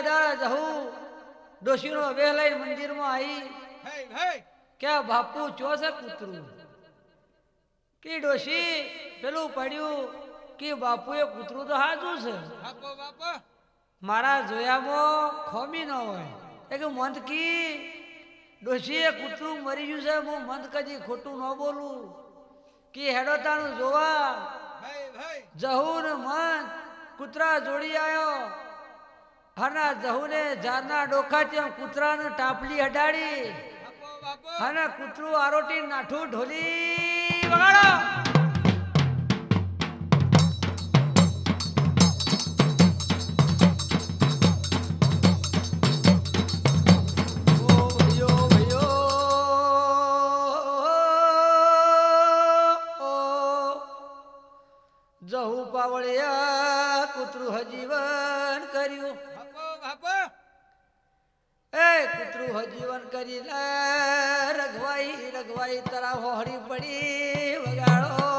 દાડા જહું ડોશીનો વેલાઈ મંદિરમાં આવી કે બાપુ ચો છે કૂતરું કે ડોશી પેલું પડ્યું કે બાપુએ કૂતરું તો હાજું છે મારા જોયામાં ખોમી ન હોય એ કે મંદ કી ડોશીએ કૂતરું મરી ગયું છે હું મંદ કદી ખોટું ન બોલું કે હેડોતાનું જોવા જહું ને મન કૂતરા જોડી આવ્યો હના જહુને જારના ડોખા ત્યાં કૂતરાને ટાપલી અડાડી અને કૂતરું આરોટી નાઠું ઢોલી વગાડો જહુ પાવળિયા કૂતરું હજીવન કર્યું એ કૂતરું હજીવન કરી રઘવાઈ રઘવાઈ તરા હોહરી પડી વગાડો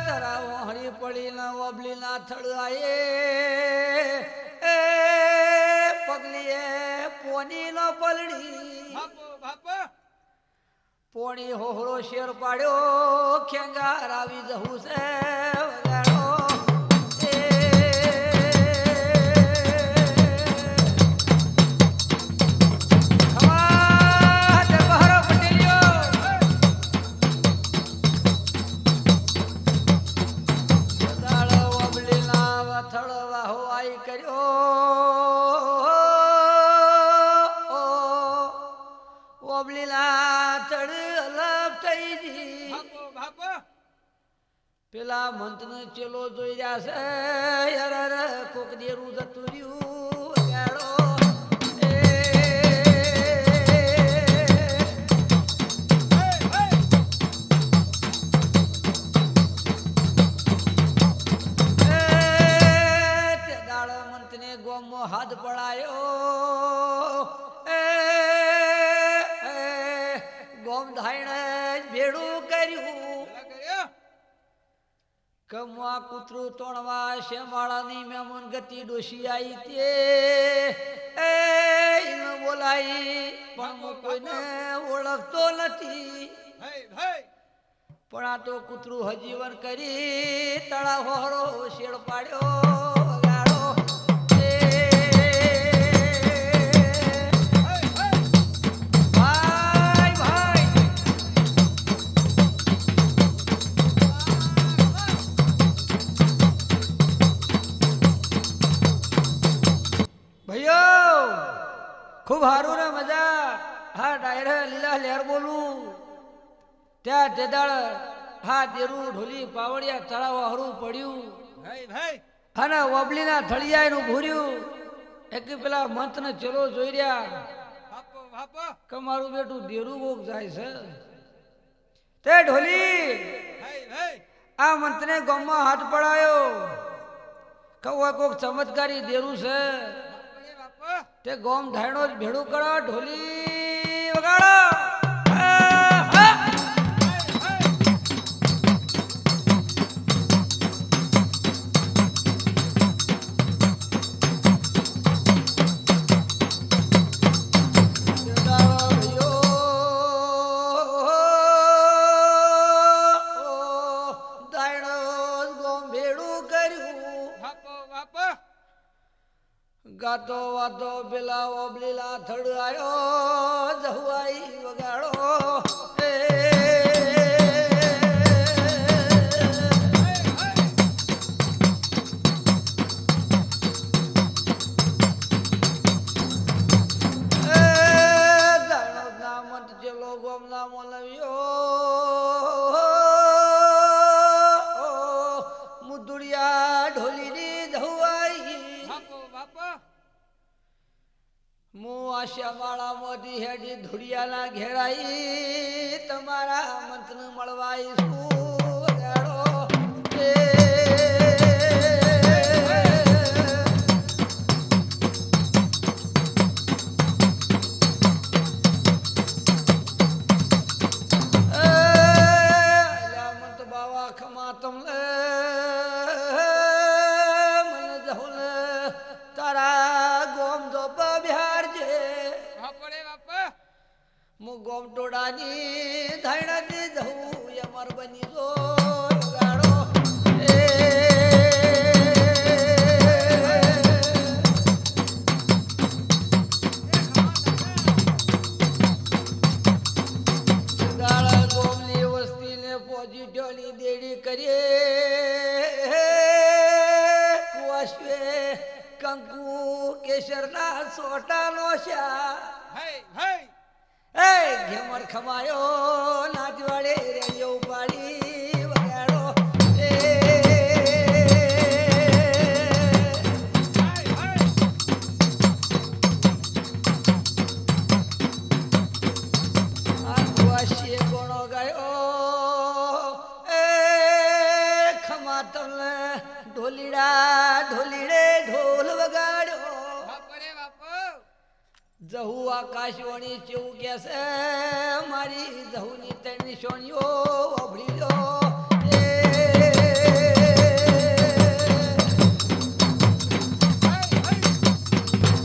તરા હોહરી પડી ના વબલી ના થડાએ પગલીએ પોની નો પલડી પોણી હોહળો શેર પાડ્યો ખેંગાર આવી જવું છે વગાડો પેલા મંતને ચેલો જોઈ રહ્યા છે યાર કોક દેરું જતું રહ્યું વગાડો તે દાળ મંતને ગોમો હાથ પડાયો ગોમ ધાઈને ભેડું કર્યું કમવા કૂતરું તોણવા શેમાળાની મેમન ગતિ ડોશી આવી તે બોલાઈ પણ હું કોઈને ઓળખતો નથી પણ આ તો કૂતરું હજીવન કરી તળા હોરો શેડ પાડ્યો વગાડો ખૂબ હારું ને મજા હા ડાયરે લીલા લેર બોલું ત્યાં તેદાળ હા દેરું ઢોલી પાવડિયા તળાવ હરું પડ્યું અને વબલીના થળિયા નું ભૂર્યું એક પેલા મંત ને ચલો જોઈ રહ્યા કે મારું બેટું દેરું બોક જાય છે તે ઢોલી આ મંતને ગામમાં હાથ પડાયો કહું કોક ચમત્કારી દેરું છે તે ગોમ ધાયણો જ ભેડું કરો ઢોલી વગાડો ગાતો વાતો પેલા ઓબલીલા થડાયો જહુઆઈ વગાડો નામત ચેલો ગોમ નામ લવ્યો મુદુડિયા ઢોલીની જહુઆઈ મુ આશા માળા મોદી હેડી ધુડિયાના ઘેરાઈ તમારા મંત્ર મળવાઈ સુગાડો મુ ગોમટોડાની ધાયણાથી જવું અમાર બની જો ગાડો ગાળા ગોમની વસ્તીને પોઝિટિવની દેડી કરીએ કુવાશ્વે કંકુ કેસરના સોટાનો શા ઘેમર ખમાયો નાચવાડે રેડિયો ઉપાડી વગાડો આશીએ ગોણો ગાયો ખમા તમને ઢોલીડા ઢોલીડે ઢોલ વગાડ્યો જહુ આકાશવાણી કેવું કે છે મારી જહુની ત્રણ સોનીઓ ઓભળી લો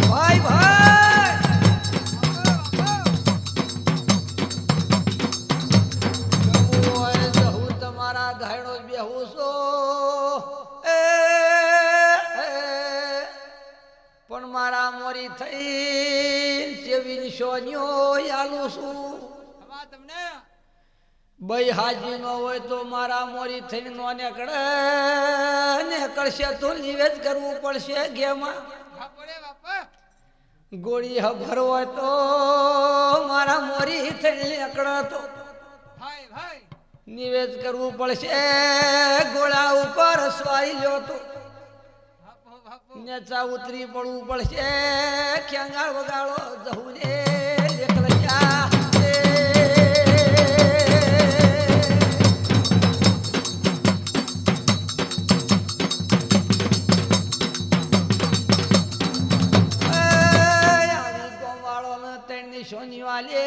ભાઈ ભાઈ જહુ તમારા ધાયણો બેહું છો પણ મારા મોરી થઈ જેવી નિશોનીઓ આલું છું તમને બઈ હાજી ન હોય તો મારા મોરી થઈને નો નીકળશે તો નિવેદ કરવું પડશે ગેમાં ગોળી હભર હોય તો મારા મોરી થઈને નીકળે તો નિવેદ કરવું પડશે ગોળા ઉપર સ્વાઈ લ્યો તો નેચા ઉતરી પડવું પડશે ખેંગા વગાડો જવું ને લેખલજા ગોવાળો તેની સોનીવાલે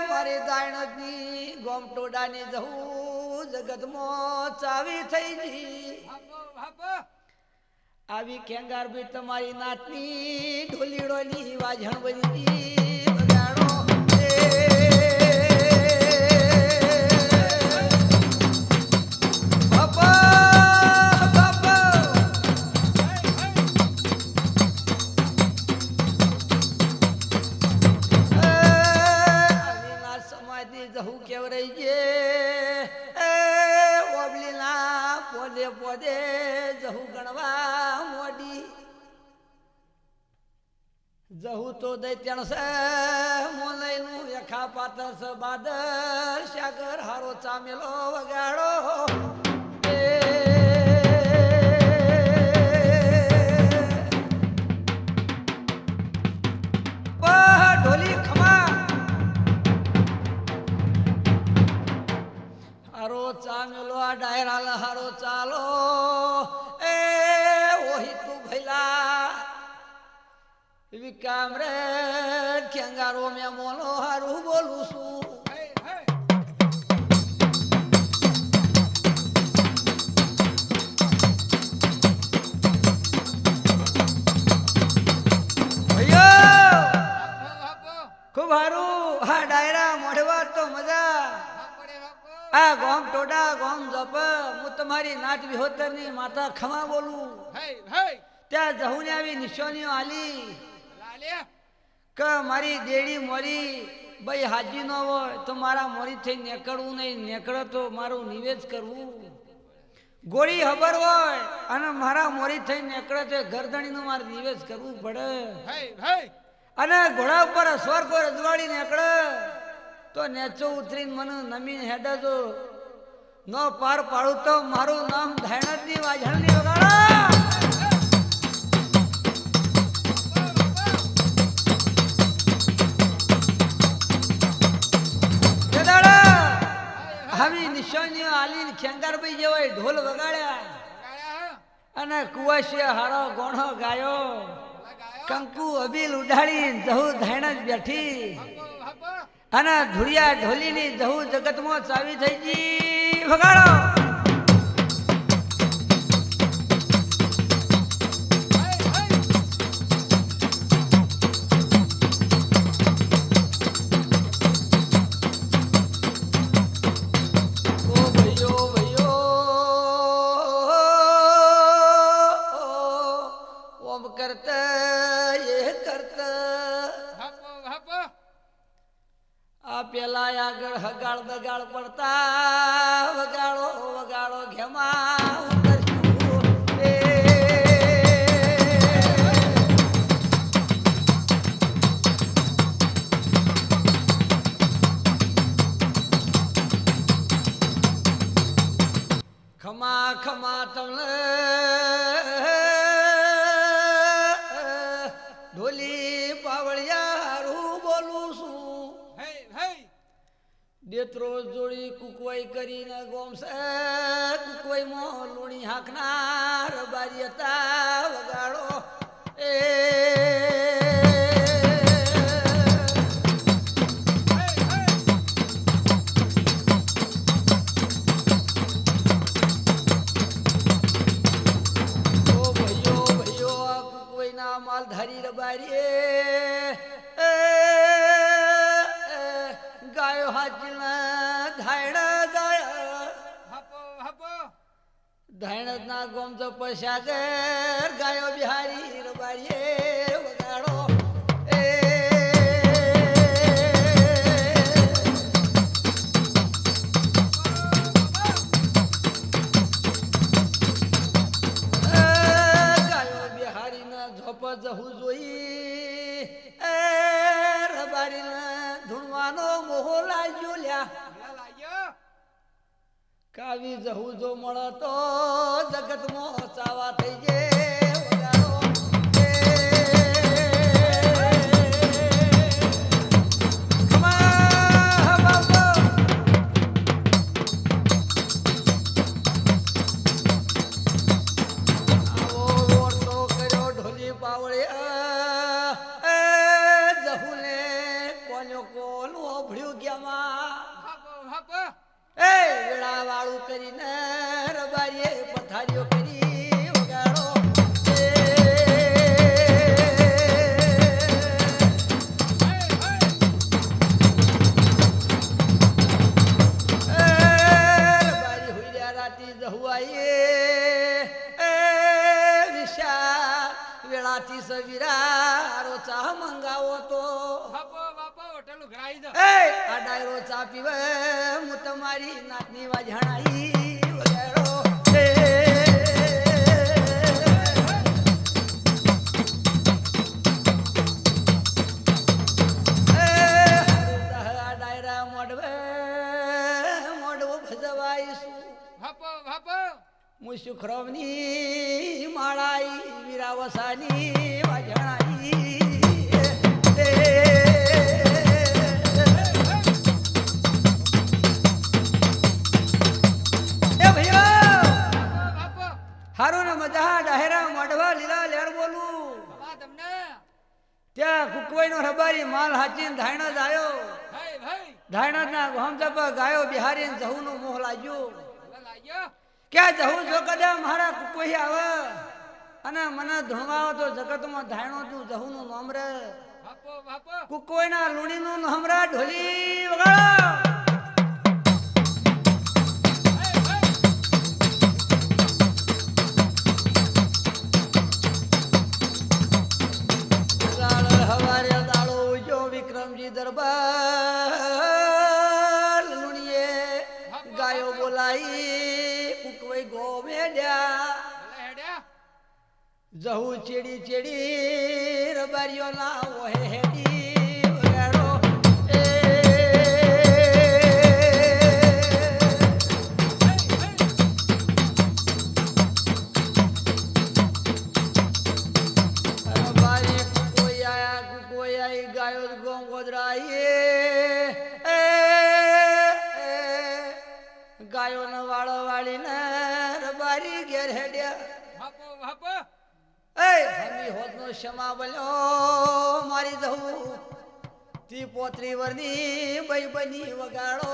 મારી દાયણની ગોમટોડાની જવું જગતમાં ચાવી થઈ ગઈ આવી ખેંગાર બી તમારી નાતની ઢોલીડોની વાજણ બની વગાડો બાપા બાપા નાત સમાધિ જહું કેવરાઈ જે ઓબલીના પોદે પોદે જહું ગણવા મોડી જહું તો દૈત્યણ છે મોલઈનું યખા પાતર છે બાદર સાગર હારો ચામેલો વગાડો ઢોલી ખમા હારો ચામેલો આ ડાયરા હારો ચાલો એ ઓહી તું ભૈલા વિકામ રે ખેંગારો મેં મોનો હારું બોલું છું ખૂબ હારું હા ડાયરા મોઢવા તો મજા આ ગોમ ટોડા ગોમ જપ હું તમારી નાટ વિહોતર ની માતા ખમા બોલું ત્યાં જહુને આવી નિશાનીઓ આલી કે મારી દેડી મોરી ભાઈ હાજી ન હોય તો મારા મોરી થઈ નીકળવું નહીં નીકળે તો મારું નિવેદ કરવું ગોળી ખબર હોય અને મારા મોરી થઈ નીકળે તો ગરદણીનું મારે નિવેદ કરવું પડે અને ઘોડા ઉપર સ્વર કોઈ રજવાડી નીકળે તો નેચો ઉતરીને મને નમીને હેડે તો ન પાર પાડું તો મારું નામ ધાયણની વાજણની વગાડા આવી નિશાનીઓ આલીને ખેંગારભાઈ જેવાય ઢોલ વગાડ્યા અને કુવાશી હારો ગોણો ગાયો કંકુ અબીલ ઉડાડી જહુ ધાયણ જ બેઠી અને ધુરિયા ઢોલીની જહુ જગતમાં ચાવી થઈ ગઈ વગાડો આ પેલા આગળ હગાળ દગાળ પડતા વગાડો વગાડો ઘેમાં ઉતરશું એ ખમા ખમા તમને ઢોલી પાવળિયારું બોલું છું દેત્રો જોડી કુકવાઈ કરીને ગોમસે કુકવાઈ માં લોણી હાકનાર બારી હતા વગાડો એ માલધારી રબારી ગાયો હાચના ધાયણા ગાયા ધાયણ ના ગોમ તો પૈસાગર ગાયો બિહારી રબારી વગાડો એ જહું જોઈ એ રબારીને ધૂણવાનો મોહો લાગ્યો લ્યા કાવી જહું જો મળે તો જગતમાં ચાવા થઈ જાય કરીને રબારીએ પથારીઓ કરી વગાડો રબારી હુઈ રાતી જહુઆઈએ વિશા વેળાથી સવિરારો ચા મંગાવો તો આ ડાયરો ચા પીવે હું તમારી નાતની વાજાણાઈ વગાડો આ ડાયરા મોડવો ભજવાઈશું હું સુખરવની માળાઈ વીરાવસાની વાજાણાઈ હારું ને મજા ડાહેરા મોઢવા લીલા લેર બોલું ત્યાં કુકવાઈ નો રબારી માલ હાચીને ધાયણ જાયો ધાયણ ના ગોમ જપ ગાયો બિહારી જહુ નો મોહ લાગ્યો ક્યાં જહુ જો કદા મારા કુકવાઈ આવે અને મને ધૂણવાવો તો જગતમાં ધાયણો તું જહુ નું નામ રે કુકવાઈ ના લુણી નું નામ રે ઢોલી વગાડો દરબાર લુણીએ ગાયો બોલાઈ કુકવાઈ ગોમેડ્યા જહુ ચેડી ચેડી રબારીઓ ના ઓહે હેડી વગાડો રબારી કુકવાઈ આયા કુકવાઈ આઈ ગાયો ગોમ ગોદરાઈ ગાયો ન વાળો વાળીને રબારી ઘેર હેડ્યા હમી હોત નો ક્ષમા બોલ્યો મારી જહું તી પોતરી વરની બઈ બની વગાડો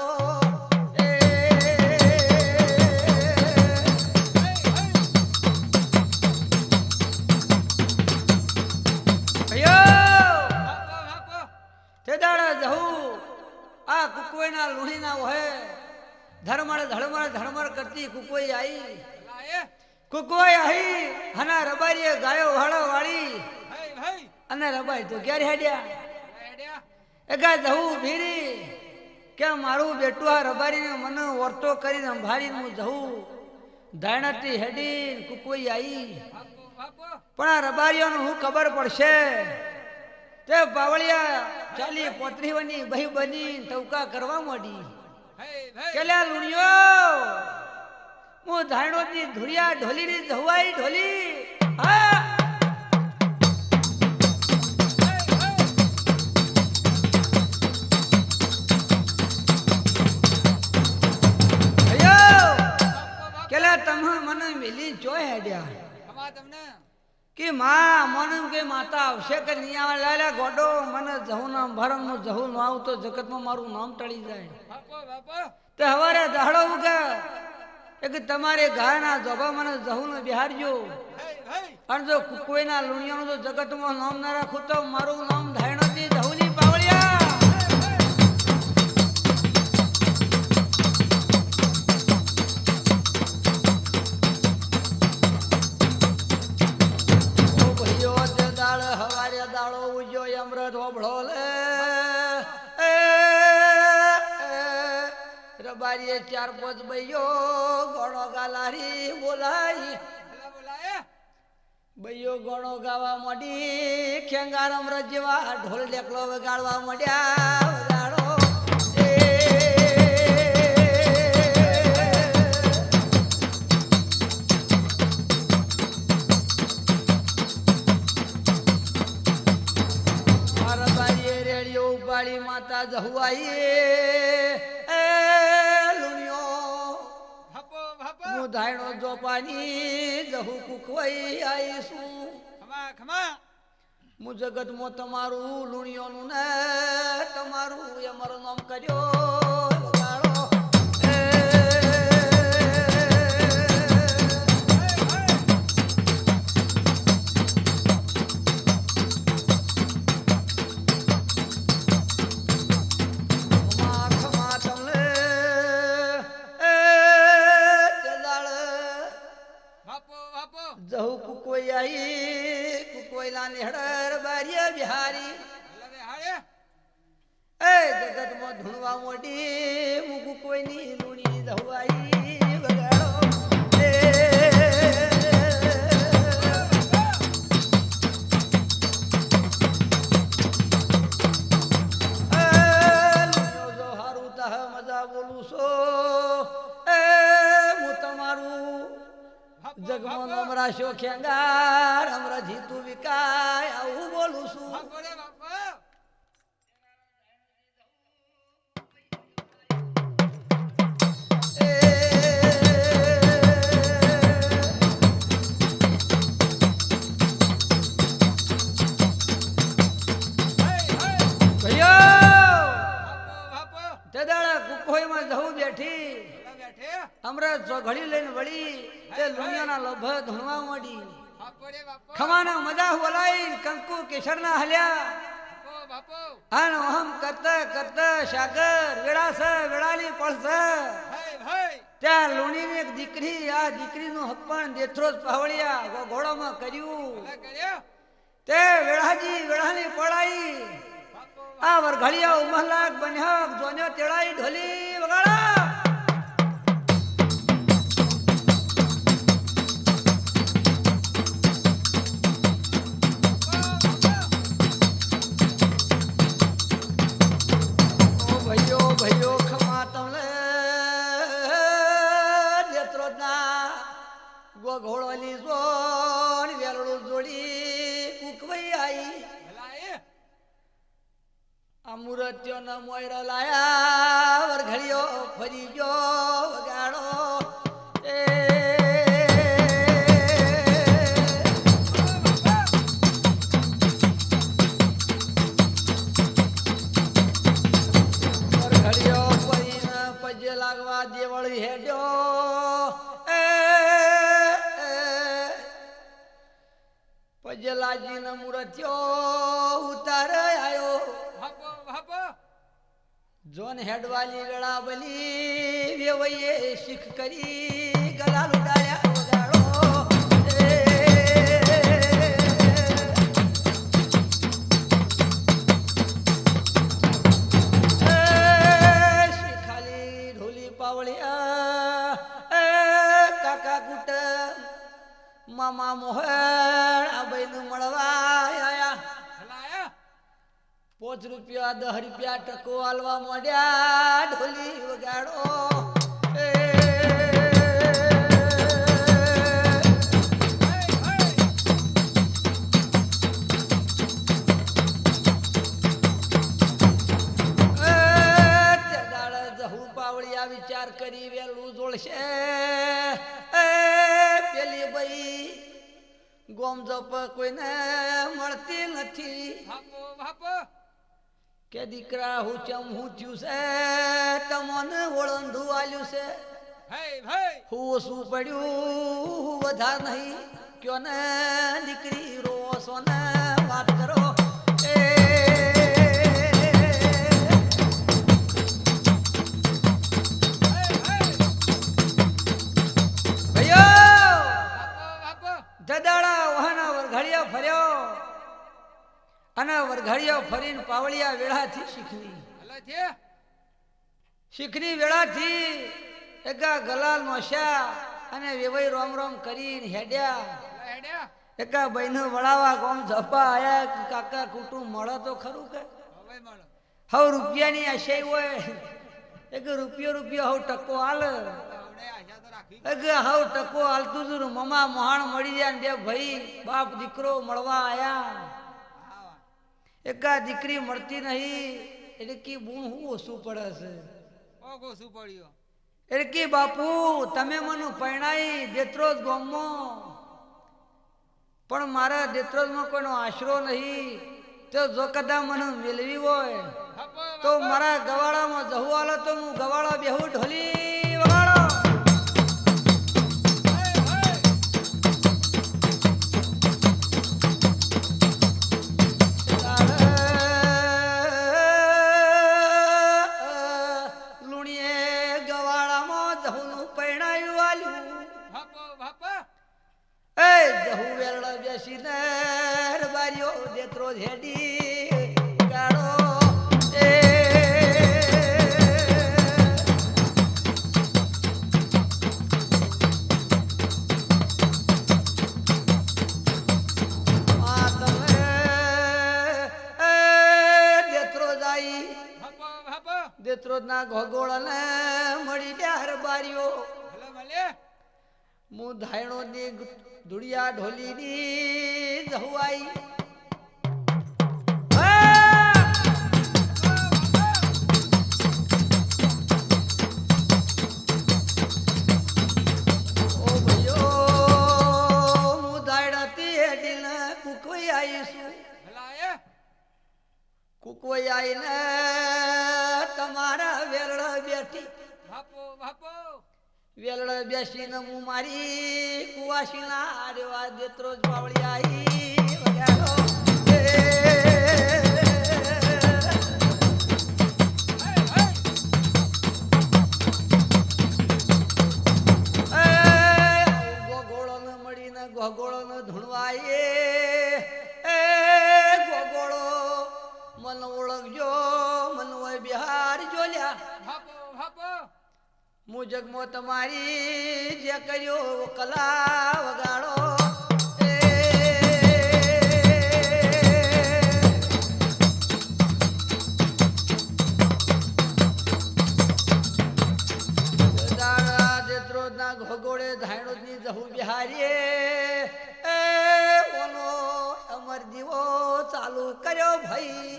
તે દાડા જહું આ કુકવાઈ ના લુણી ના હોય ધર્મળ ધડમળ ધડમળ કરતી કુકવાઈ આવી કુકવાઈ આવી હના રબારીએ ગાયો વાળો વાળી અને રબાઈ તો ક્યારે હેડ્યા એકા જહું ભીડી કે મારું બેટું આ રબારીને મને વર્તો કરીને સંભાળીને હું જઉં ધાયણાથી હેડીને કુકોઈ આવી પણ આ રબારીઓનું હું ખબર પડશે તે બાવળિયા 40-35 વની ભાઈ બની ટવકા કરવા માંડી કેલા લુણિયો હું ધાયણોની ધુરિયા ઢોલીની ધવાઈ ઢોલી હા કે માં મને કે માતા આવશે કે નહીં આવે લાલા ગોડો મને જહું નામ ભરમ નું જહું ન આવું તો જગતમાં મારું નામ ટળી જાય તે હવારે દાડો ઉગે કે તમારે ગાયના જોબા મને જહું ને બિહારજો અને જો કોઈના લુણિયાનું જો જગતમાં નામ ના રાખું તો મારું નામ ધાયણોથી જહુની પાવળિયા રબારીએ 4-5 બૈયો ગણો ગાલારી બોલાઈ બૈયો ગણો ગાવા માંડી ખેંગારમ રજવા ઢોલ ડેકલો વગાડવા માંડ્યા વગાડો રબારીએ રેડિયો ઉપાડી માતા જહુઆઈ ધાયણો જોપાની જહુ કુકવાઈ આઈશું ખમા ખમા મુ જગત મો તમારું લુણિયોનું ને તમારું અમર નામ કર્યો વગાડો જહુ કુકોઈ આઈ કુકોઈલા નિહડર બારિયા બિહારી એ જગત માં ધૂણવા મોડી હું કુકોઈની લુણી જહુ આઈ વગાડો જો હારું તહ મજા બોલું છો એ હું તમારું જગમોન અમરા શો ખેંગાર અમરા જીતુ વિકાય આવું બોલું છું ઘડી લઈને વળી તે લુણિયાના લોભ ધણવા માંડી ખમાના મજા બોલાઈ કંકુ કેસરના હલ્યા આન ઓહમ કરતા કરતા સાગર વેળાસ વેળાની પડસ ત્યાં લુણીની એક દીકરી આ દીકરીનું હપ્પણ દેથરો પાવળિયા ઘોડામાં કર્યું તે વેળાજી વેળાની પડાઈ આ વરઘડિયા ઉમહલાક બન્યો જોન્યો તેડાઈ ઢોલી વગાડા ઘોડોલી જોડ વેલડું જોડી કુકવાઈ આઈ આ મૂર્તિઓ ન મોયરો લાયા વરઘડિયો ફરી ગયો વગાડો વરઘડિયો ફરીને પજે લાગવા દેવળી હેડ્યો પજલાજી ન મૂર્તિયો ઉતાર આયો જોન હેડવાલી વેળા બલી વેવઈએ શીખ કરી ગલા લૂડાયા વગાડો મામા મોહન આ ભાઈ મળવા આયા 5 રૂપિયા 10 રૂપિયા ટકો હાલવા માંડ્યા ઢોલી વગાડો વિચાર કરી વેલું જોડશે પેલી ભાઈ ગોમ જપ કોઈને મળતી નથી કે દીકરા હું ચમ હું થયું છે તમને ઓળંધું આલ્યું છે હું શું પડ્યું વધાર નહીં કયો ને દીકરી રો સોને વાત કરો અને વરઘડિયો ફરીને પાવળિયા વેળાથી શીખની વેળાથી એકા ગલાલ નોશા અને વેવાઈ રોમ રોમ કરીને હેડ્યા એકા બહેનો વળાવા ગોમ ઝપા આયા કાકા કુટુંબ મળે તો ખરું કે હવે રૂપિયાની આશા હોય એક રૂપિયો હવે ટકો હાલ હવે ટકો હાલતું તું મમા મોહાણ મળી જાય ને બે ભાઈ બાપ દીકરો મળવા આયા એકા દીકરી મળતી નહીં એટલે કે બૂણ હું ઓછું પડે છે એટલે કે બાપુ તમે મને પરણાઈ દેત્રોજ ગામમાં પણ મારા દેત્રોજમાં કોઈનો આશરો નહીં તો જો કદા મને મેળવી હોય તો મારા ગવાળામાં જવું આલો તો હું ગવાળા બેહુ ઢોલી વગાડો દેત્રોજના ઘોગોળને મળી ડ્યાર બારીઓ હું ધાયણો ની ધુડિયા ઢોલી ની જહુઆઈ ઓ ભાઈઓ હું ધાયણાથી હેડીને કુકવાઈ આવીશું કુકવાઈ આવીને તમારા વેલડ બેઠી વેલડ બેસીને હું મારી કુવાસીના આરેવા દેત્રોજ પાવળી આવી વગાડો ગોગોળો મળીને ગોગોળો ને ધૂણવાય ગોગોળો મન ઓળખજો મન હોય બિહાર જોલ્યા હું જગમો તમારી જે કર્યો કલા વગાડો દેત્રોજના ઘોગોળે ધાયણોજની જહુ બિહારીએ ઓનો અમર દીવો ચાલુ કર્યો ભાઈ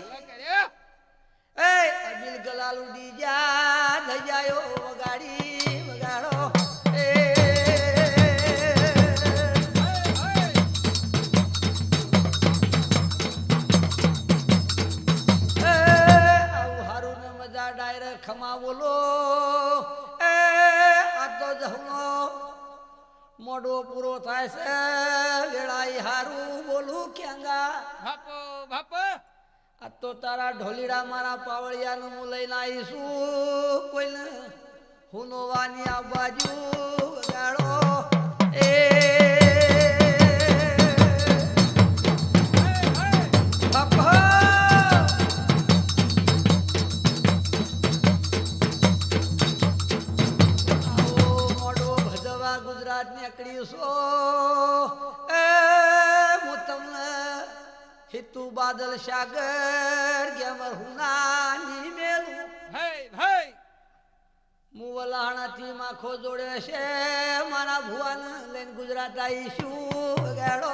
અબિલ ગલાલ ઉડી જા ધજાયો વગાડી વગાડો આવું હારું ને મજા ડાયરેક્ટ ખમા બોલો આ તો જહનો મોડો પૂરો થાય છે વેળાઈ હારું બોલું ક્યાંગા આ તો તારા ઢોલીડા મારા પાવળિયાનું હું લઈને આવીશું કોઈને હુનોવાની આ બાજુ વગાડો મોડો ભજવા ગુજરાત નીકળ્યું છો પેલું બાદલ સાગર ગેમર હુનાની મેલું હું વલાણાથી માખો જોડે છે મારા ભુવાન લઈને ગુજરાત આવીશું વગાડો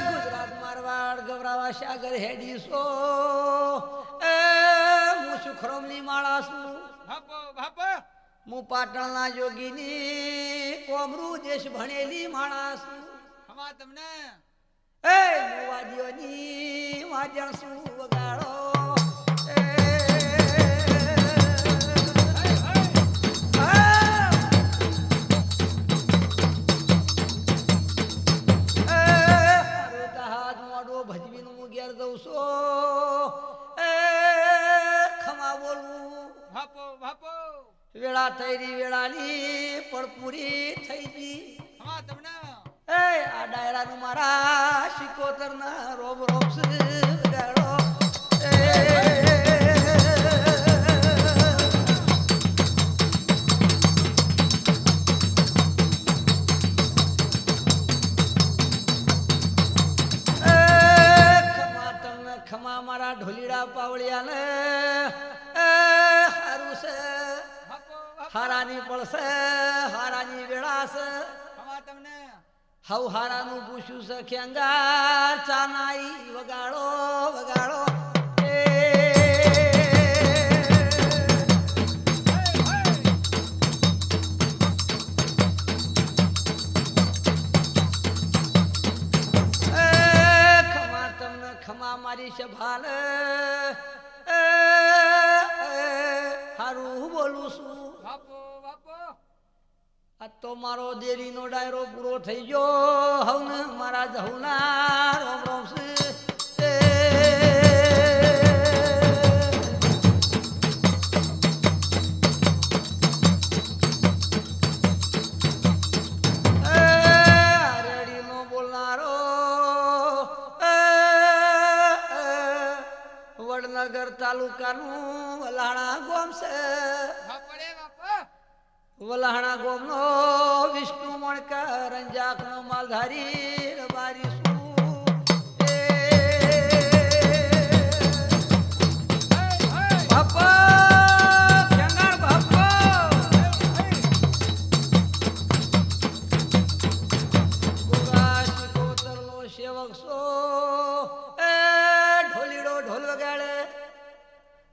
ગુજરાત મારવાડ ગવરાવા સાગર હેડીશો હું સુખરોમની માળા છું હું પાટણના જોગીની કોમરૂ દેશ ભણેલી માણસ તમને એ વાદ્યોની વાજણ શું વગાડો હાથ મોડો ભજવીનું હું ઘેર દઉં છું એ ખમા બોલવું વેળા થઈ રહી વેળાની પણ પૂરી થઈ ગઈ તમને એ આ ડાયરા નું મારા શિકોતર ના રોમ રોમ ગાડો ખમા તમને ખમા મારા ઢોલીડા પાવળિયા ને હારું છે હારાની પડશે હારાની વેળા છે તમને હવ હારાનું પૂછ્યું છે ખેંગાર ચાનાઈ વગાડો વગાડો ખમા તમને ખમા મારી સભાલ હારું બોલું છું આ તો મારો દેરીનો ડાયરો પૂરો થઈ ગયો હવને મારા જહુના રોમ રોમ રેડીનો બોલનારો વડનગર તાલુકાનું વલાણા ગોમ છે વલાણા ગોમનો વિષ્ણુ મણકા રંજાક નો માલધારી બારી સેવક સો એ ઢોલીડો ઢોલ વગાડે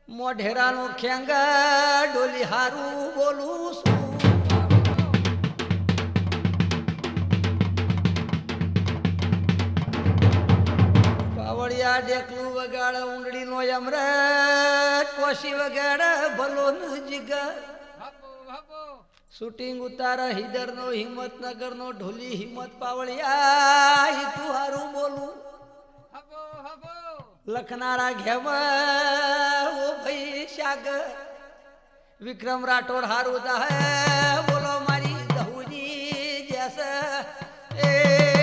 મોઢેરાનો ખેંગા ડોલી હારું બોલું છું પાવડિયા ડેકલું વગાડે ઊંડડી નો અમૃત કોશી વગાડે ભલો નું જીગર શૂટિંગ ઉતારે હિદર નો હિંમતનગર નો ઢોલી હિંમત પાવડિયા તું હારું બોલું લખનારા ઘેમર ઓ ભાઈ સાગર વિક્રમ રાઠોડ હારું હે બોલો મારી દહુજી જૈસે એ